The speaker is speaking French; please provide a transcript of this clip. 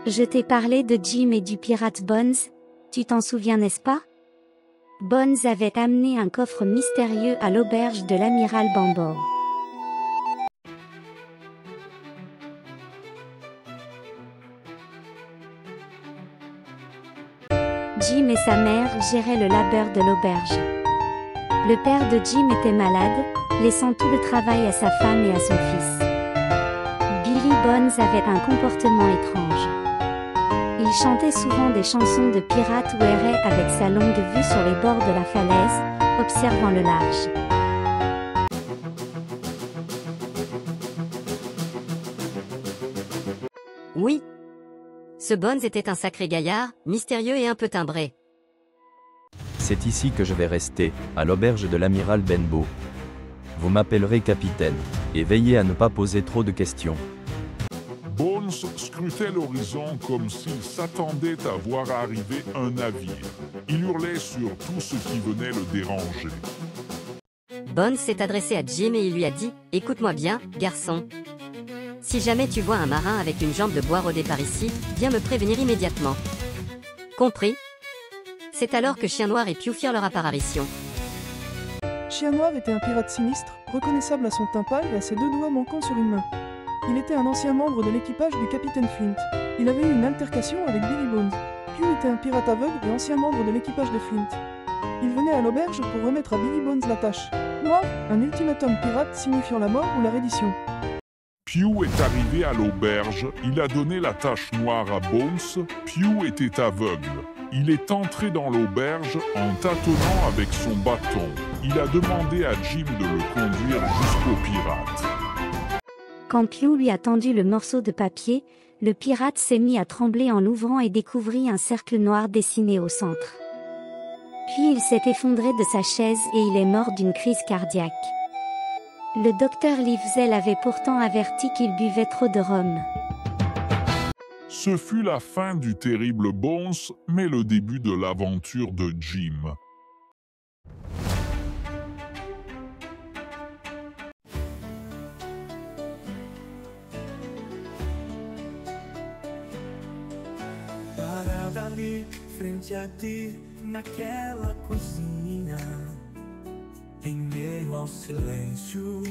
Je t'ai parlé de Jim et du pirate Bones, tu t'en souviens n'est-ce pas? Bones avait amené un coffre mystérieux à l'auberge de l'amiral Benbow. Jim et sa mère géraient le labeur de l'auberge. Le père de Jim était malade, laissant tout le travail à sa femme et à son fils. Billy Bones avait un comportement étrange. Il chantait souvent des chansons de pirates ou errait avec sa longue vue sur les bords de la falaise, observant le large. Oui. Ce Bones était un sacré gaillard, mystérieux et un peu timbré. C'est ici que je vais rester, à l'auberge de l'amiral Benbow. Vous m'appellerez capitaine, et veillez à ne pas poser trop de questions. Bones scrutait l'horizon comme s'il s'attendait à voir arriver un navire. Il hurlait sur tout ce qui venait le déranger. Bones s'est adressé à Jim et il lui a dit « Écoute-moi bien, garçon. Si jamais tu vois un marin avec une jambe de bois rodée par ici, viens me prévenir immédiatement. Compris ?» C'est alors que Chien Noir et Pew firent leur apparition. Chien Noir était un pirate sinistre, reconnaissable à son teint pâle et à ses deux doigts manquant sur une main. Il était un ancien membre de l'équipage du capitaine Flint. Il avait eu une altercation avec Billy Bones. Pew était un pirate aveugle et ancien membre de l'équipage de Flint. Il venait à l'auberge pour remettre à Billy Bones la tâche. Noir, un ultimatum pirate signifiant la mort ou la reddition. Pew est arrivé à l'auberge, il a donné la tache noire à Bones. Pew était aveugle. Il est entré dans l'auberge en tâtonnant avec son bâton. Il a demandé à Jim de le conduire jusqu'au pirate. Quand Pew lui a tendu le morceau de papier, le pirate s'est mis à trembler en l'ouvrant et découvrit un cercle noir dessiné au centre. Puis il s'est effondré de sa chaise et il est mort d'une crise cardiaque. Le docteur Livesey avait pourtant averti qu'il buvait trop de rhum. Ce fut la fin du terrible Bones, mais le début de l'aventure de Jim. Parada ali, frente a ti, naquela cozinha, em meio ao silêncio.